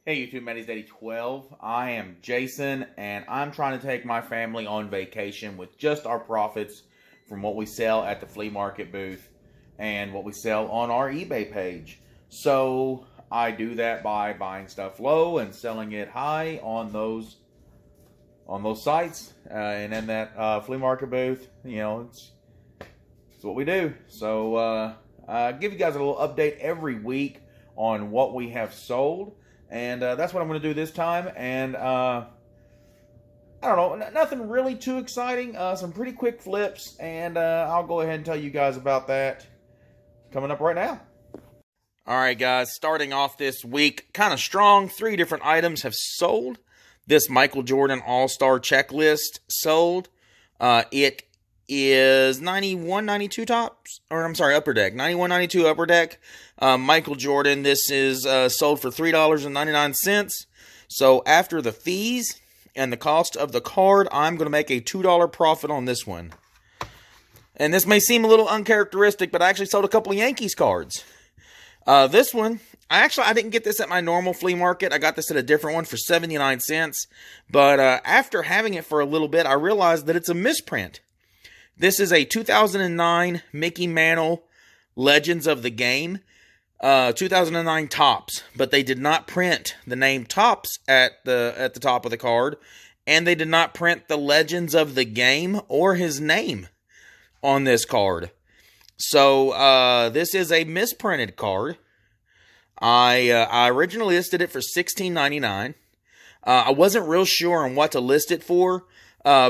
Hey YouTube, Manny's Daddy 12. I am Jason, and I'm trying to take my family on vacation with just our profits from what we sell at the flea market booth and what we sell on our eBay page. So I do that by buying stuff low and selling it high on those sites, and in that flea market booth. You know, it's what we do. So give you guys a little update every week on what we have sold. And that's what I'm going to do this time. And I don't know, nothing really too exciting. Some pretty quick flips. And I'll go ahead and tell you guys about that coming up right now. All right, guys. Starting off this week, kind of strong. 3 different items have sold. This Michael Jordan All-Star Checklist sold. It is 91.92 tops, or I'm sorry, upper deck. 91.92 upper deck. Michael Jordan, this is sold for $3.99. So after the fees and the cost of the card, I'm going to make a $2 profit on this one. And this may seem a little uncharacteristic, but I actually sold a couple of Yankees cards. This one, I didn't get this at my normal flea market. I got this at a different one for 79 cents. But after having it for a little bit, I realized that it's a misprint. This is a 2009 Mickey Mantle Legends of the Game, 2009 Topps, but they did not print the name Topps at the top of the card, and they did not print the Legends of the Game or his name on this card. So this is a misprinted card. I originally listed it for $16.99. I wasn't real sure on what to list it for.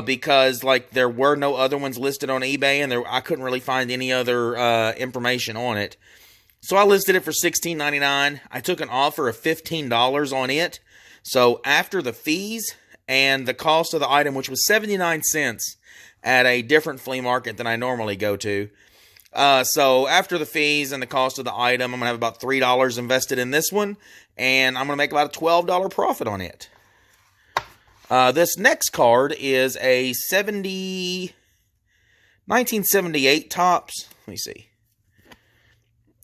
Because there were no other ones listed on eBay, and I couldn't really find any other information on it. So I listed it for $16.99. I took an offer of $15 on it. So after the fees and the cost of the item, which was 79 cents at a different flea market than I normally go to. So after the fees and the cost of the item, I'm going to have about $3 invested in this one, and I'm going to make about a $12 profit on it. This next card is a 1978 Topps. Let me see.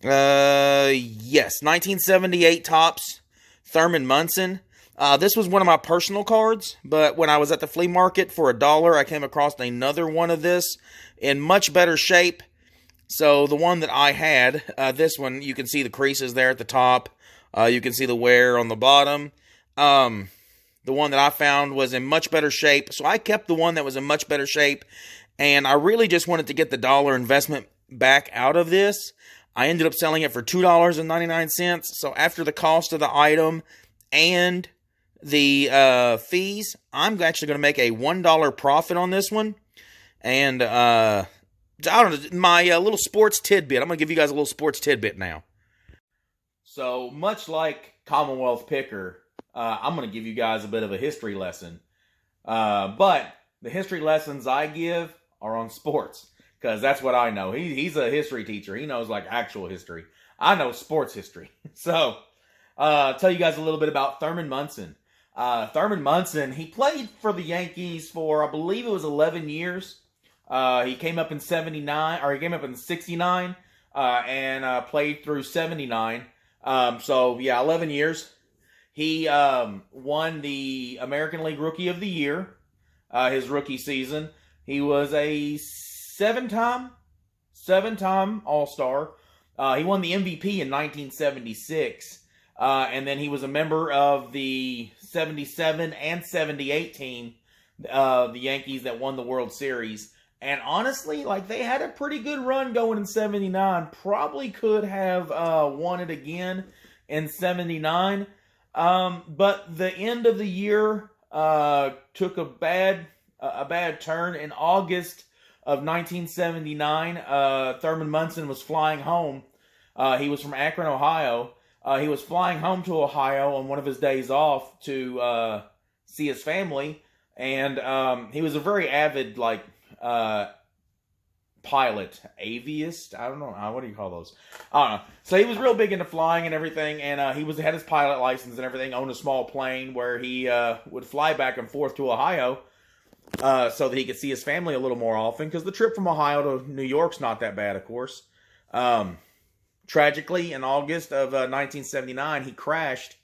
Yes, 1978 Topps Thurman Munson. This was one of my personal cards, but when I was at the flea market for $1, I came across another one of this in much better shape. So the one that I had, this one, you can see the creases there at the top. You can see the wear on the bottom. The one that I found was in much better shape, so I kept the one that was in much better shape, and I really just wanted to get the dollar investment back out of this. I ended up selling it for $2.99, so after the cost of the item and the fees, I'm actually going to make a $1 profit on this one. And I don't know, my little sports tidbit, I'm going to give you guys a little sports tidbit now. So, much like Commonwealth Picker, I'm going to give you guys a bit of a history lesson. But the history lessons I give are on sports, because that's what I know. He's a history teacher. He knows actual history. I know sports history. So, I'll tell you guys a little bit about Thurman Munson. Thurman Munson, he played for the Yankees for, I believe it was 11 years. He came up in 79, or he came up in 69, and played through 79. So, yeah, 11 years. He won the American League Rookie of the Year, his rookie season. He was a seven-time All-Star. He won the MVP in 1976. And then he was a member of the 77 and 78 team, the Yankees that won the World Series. And honestly, they had a pretty good run going in 79. Probably could have won it again in 79. But the end of the year took a bad turn. In August of 1979, Thurman Munson was flying home. He was from Akron, Ohio. He was flying home to Ohio on one of his days off to see his family, and he was a very avid pilot, aviist. I don't know. What do you call those? I don't know. So he was real big into flying and everything, and he had his pilot license and everything, owned a small plane where he would fly back and forth to Ohio so that he could see his family a little more often, because the trip from Ohio to New York's not that bad, of course. Tragically, in August of 1979, he crashed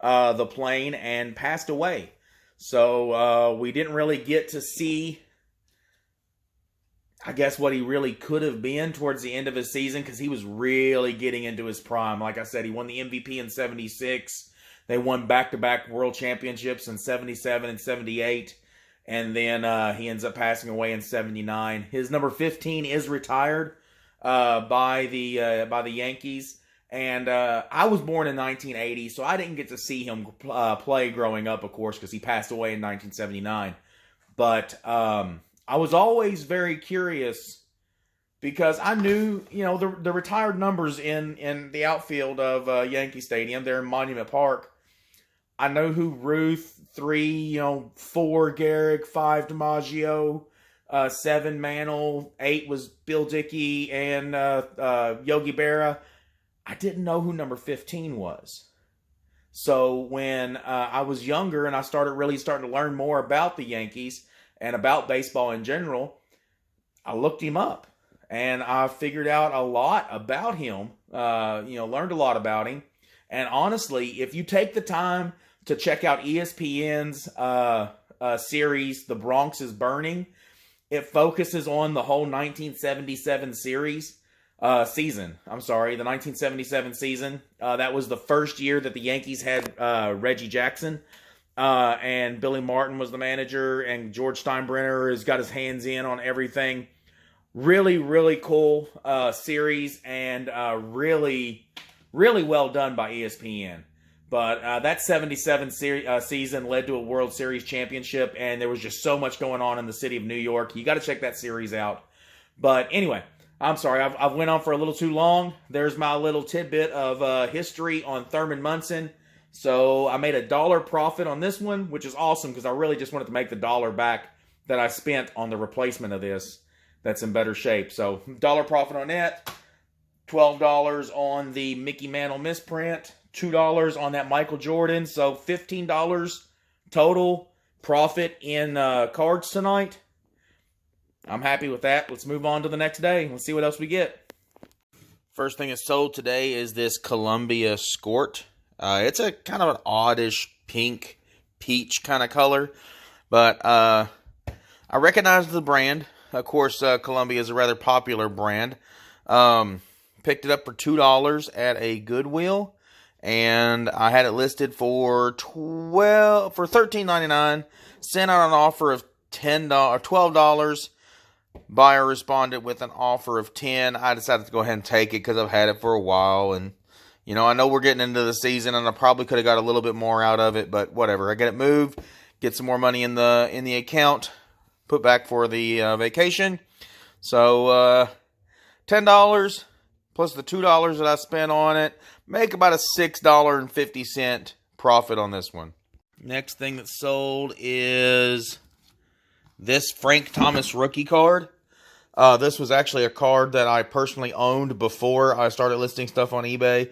the plane and passed away. So we didn't really get to see, I guess, what he really could have been towards the end of his season, because he was really getting into his prime. Like I said, he won the MVP in 76. They won back-to-back world championships in 77 and 78. And then he ends up passing away in 79. His number 15 is retired by the Yankees. And I was born in 1980, so I didn't get to see him play growing up, of course, because he passed away in 1979. But I was always very curious, because I knew, the retired numbers in the outfield of Yankee Stadium there in Monument Park. I know who Ruth, 3, 4 Gehrig, 5 DiMaggio, 7 Mantle, 8 was Bill Dickey and Yogi Berra. I didn't know who number 15 was. So when I was younger and I started to learn more about the Yankees and about baseball in general, I looked him up and I figured out a lot about him, learned a lot about him. And honestly, if you take the time to check out ESPN's series, The Bronx is Burning, it focuses on the whole 1977 season. I'm sorry, the 1977 season. That was the first year that the Yankees had Reggie Jackson, and Billy Martin was the manager, and George Steinbrenner has got his hands in on everything. Really, really cool series, and really, really well done by ESPN. But that 77 season led to a World Series championship, and there was just so much going on in the city of New York. You got to check that series out. But anyway, I'm sorry, I've went on for a little too long. There's my little tidbit of history on Thurman Munson. So I made $1 profit on this one, which is awesome, because I really just wanted to make the $1 back that I spent on the replacement of this that's in better shape. So $1 profit on that, $12 on the Mickey Mantle misprint, $2 on that Michael Jordan. So $15 total profit in cards tonight. I'm happy with that. Let's move on to the next day. Let's see what else we get. First thing that's sold today is this Columbia Skort. It's a kind of an oddish pink, peach kind of color. But I recognize the brand. Of course, Columbia is a rather popular brand. Picked it up for $2 at a Goodwill. And I had it listed for $13.99. Sent out an offer of $12. Buyer responded with an offer of $10. I decided to go ahead and take it because I've had it for a while, and I know we're getting into the season, and I probably could have got a little bit more out of it, but whatever. I get it moved, get some more money in the account, put back for the vacation. So $10 plus the $2 that I spent on it, make about a $6.50 profit on this one. Next thing that's sold is this Frank Thomas rookie card. This was actually a card that I personally owned before I started listing stuff on eBay.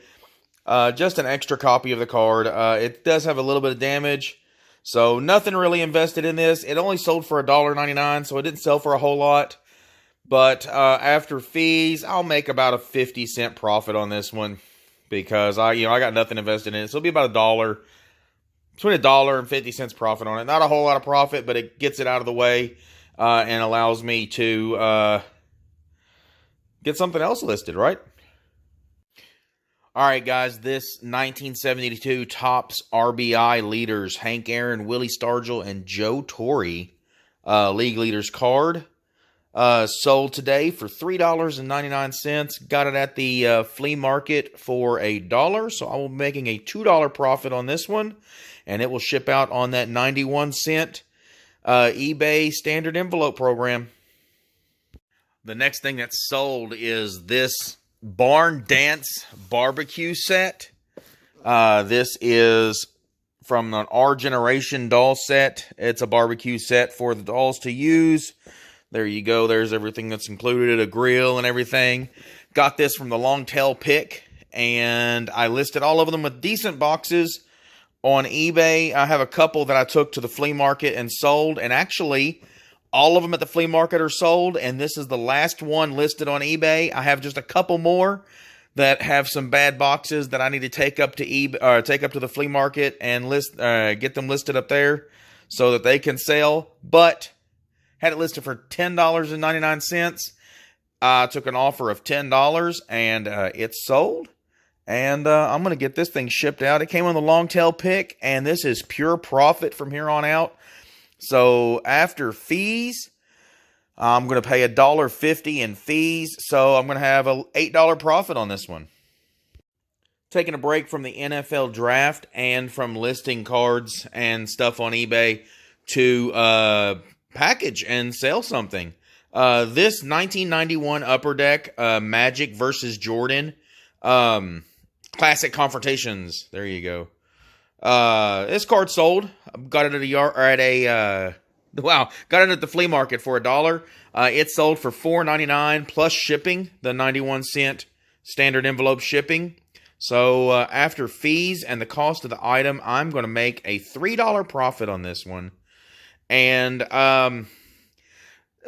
Just an extra copy of the card. It does have a little bit of damage, so nothing really invested in this. It only sold for $1.99, so it didn't sell for a whole lot. But after fees, I'll make about a 50-cent profit on this one because I got nothing invested in it. So it'll be about $1. Between $1 and 50 cents profit on it. Not a whole lot of profit, but it gets it out of the way and allows me to get something else listed, right? All right, guys, this 1972 Topps RBI leaders, Hank Aaron, Willie Stargell, and Joe Torre league leaders card. Sold today for $3.99. Got it at the flea market for $1. So I will be making a $2 profit on this one. And it will ship out on that 91-cent eBay standard envelope program. The next thing that's sold is this Barn Dance barbecue set. This is from an Our Generation doll set. It's a barbecue set for the dolls to use. There you go. There's everything that's included, a grill and everything. Got this from the Long Tail Pick, and I listed all of them with decent boxes on eBay. I have a couple that I took to the flea market and sold, and actually, all of them at the flea market are sold, and this is the last one listed on eBay. I have just a couple more that have some bad boxes that I need to take up to take up to the flea market and get them listed up there so that they can sell. But had it listed for $10.99. I took an offer of $10 and it's sold. And I'm going to get this thing shipped out. It came on the long tail pick, and this is pure profit from here on out. So after fees, I'm going to pay $1.50 in fees. So I'm going to have an $8 profit on this one. Taking a break from the NFL draft and from listing cards and stuff on eBay to package and sell something. This 1991 Upper Deck Magic versus Jordan Classic Confrontations. There you go. This card sold. Got it at got it at the flea market for $1. It sold for $4.99 plus shipping, the 91-cent standard envelope shipping. So after fees and the cost of the item, I'm going to make a $3 profit on this one. And I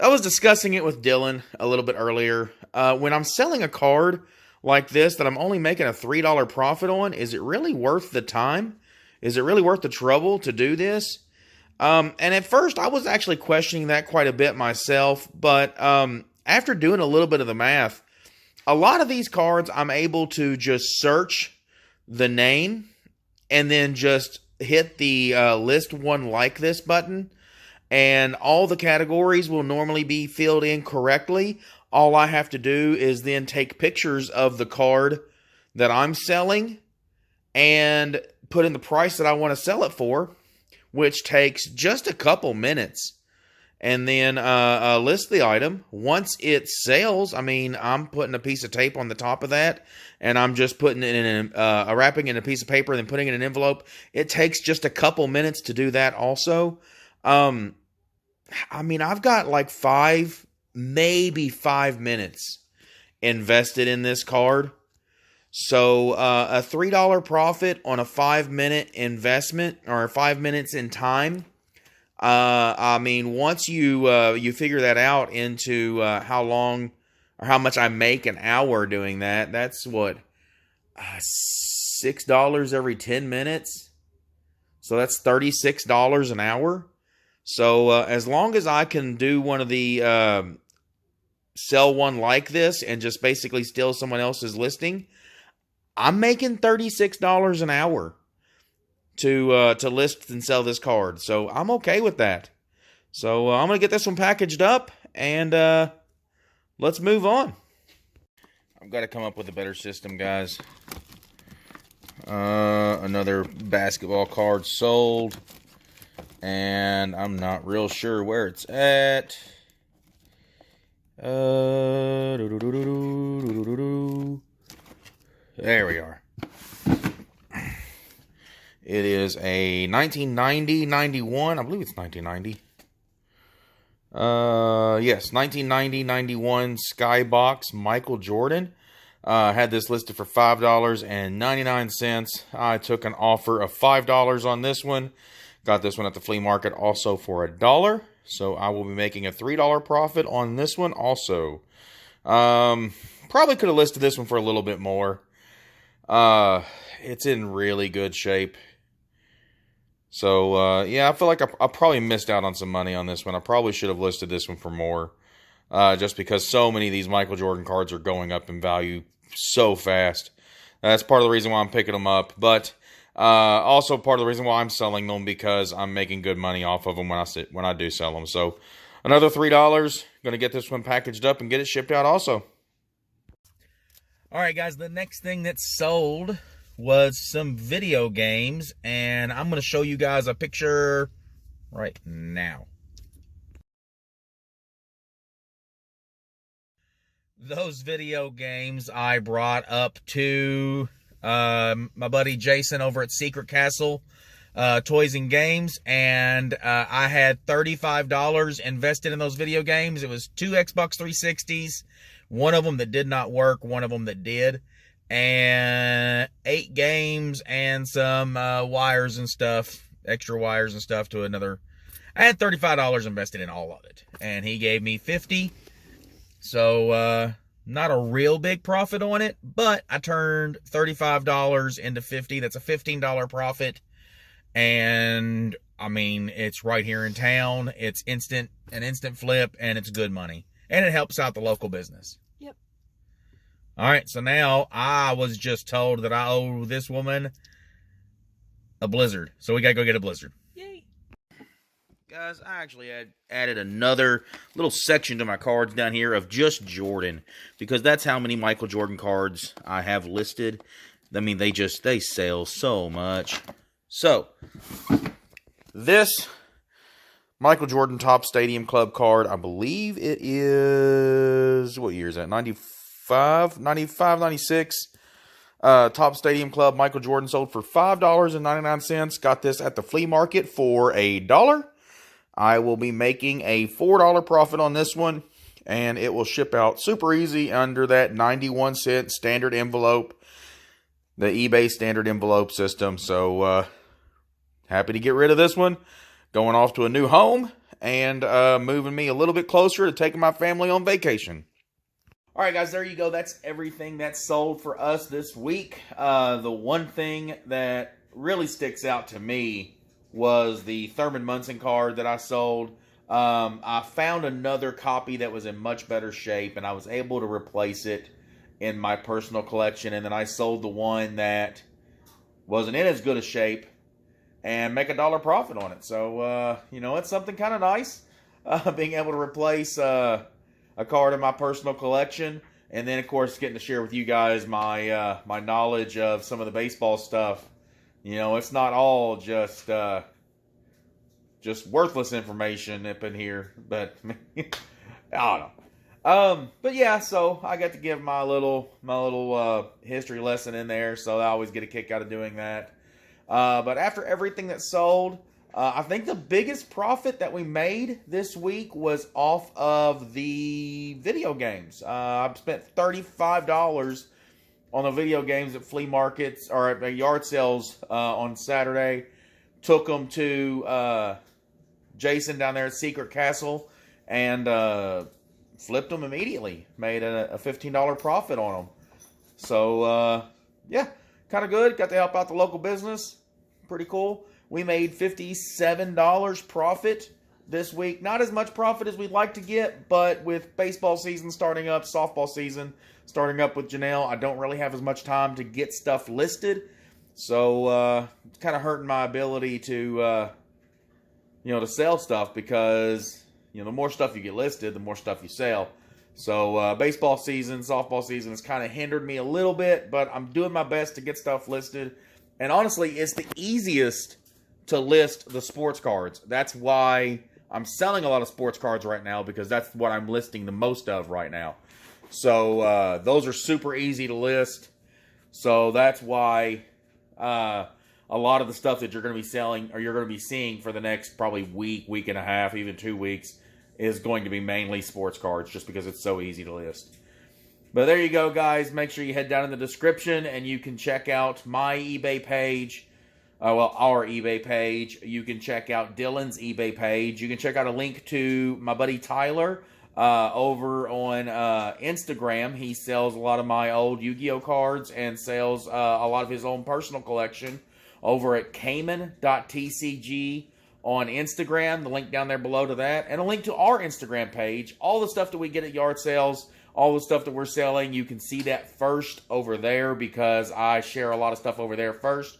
was discussing it with Dylan a little bit earlier. When I'm selling a card like this that I'm only making a $3 profit on, is it really worth the time? Is it really worth the trouble to do this? And at first, I was actually questioning that quite a bit myself. But after doing a little bit of the math, a lot of these cards, I'm able to just search the name and then just hit the list one like this button. And all the categories will normally be filled in correctly. All I have to do is then take pictures of the card that I'm selling and put in the price that I want to sell it for, which takes just a couple minutes. And then list the item. Once it sells, I mean, I'm putting a piece of tape on the top of that, and I'm just putting it in wrapping it in a piece of paper and then putting it in an envelope. It takes just a couple minutes to do that also. I mean, I've got like maybe 5 minutes invested in this card. So a $3 profit on a 5-minute investment, or 5 minutes in time. I mean, once you figure that out into how long or how much I make an hour doing that, that's what, $6 every 10 minutes. So that's $36 an hour. So as long as I can do one of the sell one like this and just basically steal someone else's listing, I'm making $36 an hour to list and sell this card. So I'm okay with that. So I'm going to get this one packaged up and let's move on. I've got to come up with a better system, guys. Another basketball card sold. And I'm not real sure where it's at. There we are. It is a 1990-91. I believe it's 1990. Yes, 1990-91 Skybox Michael Jordan. Had this listed for $5.99. I took an offer of $5 on this one. Got this one at the flea market also for $1. So I will be making a $3 profit on this one also. Probably could have listed this one for a little bit more. It's in really good shape. So, yeah, I feel like I probably missed out on some money on this one. I probably should have listed this one for more. Just because so many of these Michael Jordan cards are going up in value so fast. That's part of the reason why I'm picking them up. But also part of the reason why I'm selling them, because I'm making good money off of them when I do sell them. So, another $3. Going to get this one packaged up and get it shipped out also. All right, guys, the next thing that sold was some video games, and I'm going to show you guys a picture right now. Those video games I brought up to my buddy Jason over at Secret Castle Toys and Games, and I had $35 invested in those video games. It was 2 Xbox 360s, one of them that did not work, one of them that did, and 8 games and some wires and stuff, extra wires and stuff to another. I had $35 invested in all of it, and he gave me $50. So Not a real big profit on it, but I turned $35 into $50. That's a $15 profit. And I mean, it's right here in town. It's an instant flip, and it's good money. And it helps out the local business. Yep. All right, so now I was just told that I owe this woman a blizzard. So we got to go get a blizzard. Yay. Guys, I actually added another little section to my cards down here of just Jordan, because that's how many Michael Jordan cards I have listed. I mean, they sell so much. So, this Michael Jordan Top Stadium Club card, I believe it is, what year is that? 95, 96. Top Stadium Club Michael Jordan sold for $5.99. Got this at the flea market for $1. I will be making a $4 profit on this one, and it will ship out super easy under that 91-cent standard envelope, the eBay standard envelope system. So, happy to get rid of this one. Going off to a new home, and moving me a little bit closer to taking my family on vacation. All right, guys, there you go. That's everything that's sold for us this week. The one thing that really sticks out to me was the Thurman Munson card that I sold. I found another copy that was in much better shape, and I was able to replace it in my personal collection. And then I sold the one that wasn't in as good a shape and make $1 profit on it. So, it's something kind of nice, being able to replace a card in my personal collection. And then, of course, getting to share with you guys my my knowledge of some of the baseball stuff. It's not all just worthless information up in here, but I don't know. But yeah, so I got to give my little history lesson in there, so I always get a kick out of doing that. But after everything that's sold, I think the biggest profit that we made this week was off of the video games. I've spent $35 on the video games at flea markets or at yard sales on Saturday. Took them to Jason down there at Secret Castle and flipped them immediately. Made a $15 profit on them. So, yeah, kind of good. Got to help out the local business. Pretty cool. We made $57 profit this week. Not as much profit as we'd like to get, but with baseball season starting up, softball season starting up with Janelle, I don't really have as much time to get stuff listed. So, it's kind of hurting my ability to, to sell stuff because, the more stuff you get listed, the more stuff you sell. So, baseball season, softball season has kind of hindered me a little bit, but I'm doing my best to get stuff listed. And honestly, it's the easiest to list the sports cards. That's why I'm selling a lot of sports cards right now, because that's what I'm listing the most of right now. So, those are super easy to list. So, that's why a lot of the stuff that you're going to be selling, or you're going to be seeing for the next probably week and a half, even 2 weeks, is going to be mainly sports cards, just because it's so easy to list. But there you go, guys. Make sure you head down in the description, and you can check out my eBay page. Our eBay page. You can check out Dylan's eBay page. You can check out a link to my buddy Tyler over on Instagram. He sells a lot of my old Yu-Gi-Oh cards and sells a lot of his own personal collection over at Cayman.tcg on Instagram. The link down there below to that. And a link to our Instagram page. All the stuff that we get at yard sales, all the stuff that we're selling, you can see that first over there, because I share a lot of stuff over there first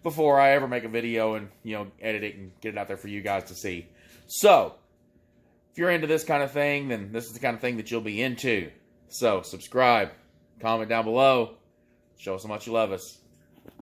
before I ever make a video and, edit it and get it out there for you guys to see. So, if you're into this kind of thing, then this is the kind of thing that you'll be into. So, subscribe, comment down below, show us how much you love us.